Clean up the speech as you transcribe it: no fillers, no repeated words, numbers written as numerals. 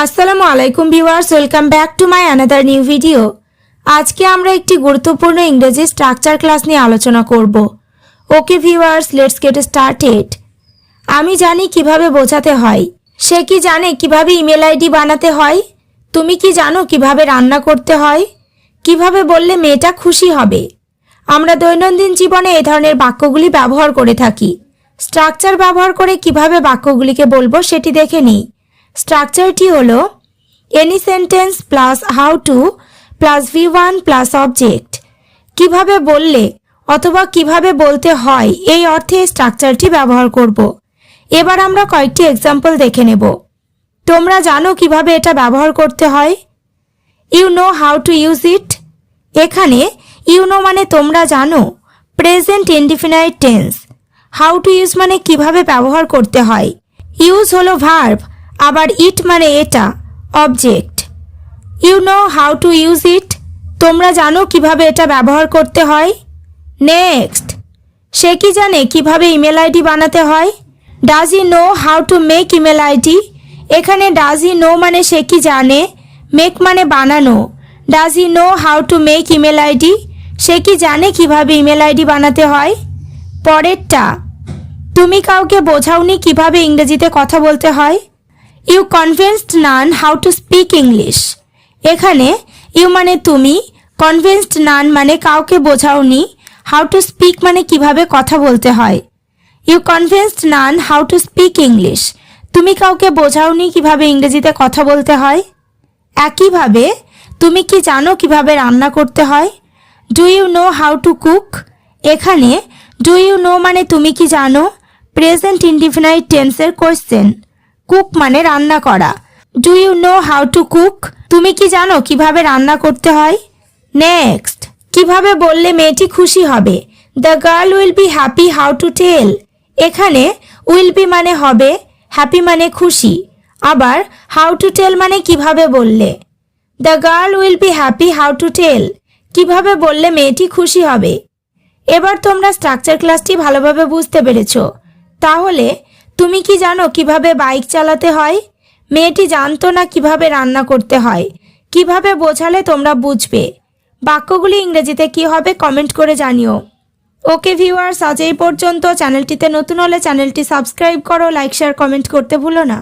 আসসালামু আলাইকুম viewers, welcome back to my another new video. আজকে আমরা একটি গুরুত্বপূর্ণ ইংরেজি স্ট্রাকচার ক্লাস নিয়ে আলোচনা করব। Okay viewers, let's get started. আমি জানি কিভাবে বোঝাতে হয়। সে কি জানে কিভাবে ইমেল আইডি বানাতে হয়? তুমি কি জানো কিভাবে রান্না করতে হয়? কিভাবে বললে মেয়েটা খুশি হবে? আমরা দৈনন্দিন জীবনে এই ধরনের বাক্যগুলি ব্যবহার করে থাকি। স্ট্রাকচার ব্যবহার করে কিভাবে বাক্যগুলিকে বলবো সেটি দেখে নিই। স্ট্রাকচারটি হলো any sentence plus how to plus V1 plus object. কিভাবে বললে অথবা কিভাবে বলতে হয় এই অর্থে স্ট্রাকচারটি ব্যবহার করব। এবার আমরা কয়েকটি এক্সাম্পল দেখে নেব। তোমরা জানো কিভাবে এটা ব্যবহার করতে হয়? You know how to use it. এখানে ইউ নো মানে তোমরা জানো, present indefinite tense. How to use মানে কিভাবে ব্যবহার করতে হয়। ইউজ হলো ভার্ব, আবার ইট মানে এটা, object. You know how to use it, তোমরা জানো কিভাবে এটা ব্যবহার করতে হয়। নেক্সট, সে কি জানে কিভাবে ইমেল আইডি বানাতে হয়? Does he know how to make email ID. এখানে ডাজ ই নো মানে সে কি জানে, মেক মানে বানানো। Does he know how to make email ID, সে কি জানে কিভাবে ইমেল আইডি বানাতে হয়। পরেরটা, তুমি কাউকে বোঝাওনি কিভাবে ইংরেজিতে কথা বলতে হয়। You convinced none how to speak English. এখানে ইউ মানে তুমি, কনভিন্সড নান মানে কাউকে বোঝাওনি, হাউ টু স্পিক মানে কিভাবে কথা বলতে হয়। You convinced none how to speak English, তুমি কাউকে বোঝাওনি কিভাবে ইংরেজিতে কথা বলতে হয়। একইভাবে, তুমি কি জানো কিভাবে রান্না করতে হয়। Do you know how to cook. এখানে ডু ইউ নো মানে তুমি কি জানো, প্রেজেন্ট ইনডিফিনাইট টেন্সের কোয়েশ্চেন। কুক মানে রান্না করা। Do you know how to cook, তুমি কি জানো কিভাবে রান্না করতে হয়। নেক্সট, কিভাবে বললে মেয়েটি খুশি হবে। The girl will be happy how to tell. এখানে উইল বি মানে হবে, হ্যাপি মানে খুশি, আবার হাউ টু টেল মানে কিভাবে বললে। The girl will be happy how to tell, কিভাবে বললে মেয়েটি খুশি হবে। এবার তোমরা স্ট্রাকচার ক্লাসটি ভালোভাবে বুঝতে পেরেছো। তাহলে তুমি কি জানো কিভাবে বাইক চালাতে হয়? মেয়েটি জানতো না কিভাবে রান্না করতে হয়। কিভাবে বোঝালে তোমরা বুঝবে। বাক্যগুলি ইংরেজিতে কি হবে কমেন্ট করে জানিও। ওকে ভিউয়ার্স, আজ এই পর্যন্ত। চ্যানেলটিতে নতুন হলে চ্যানেলটি সাবস্ক্রাইব করো, লাইক শেয়ার কমেন্ট করতে ভুলো না।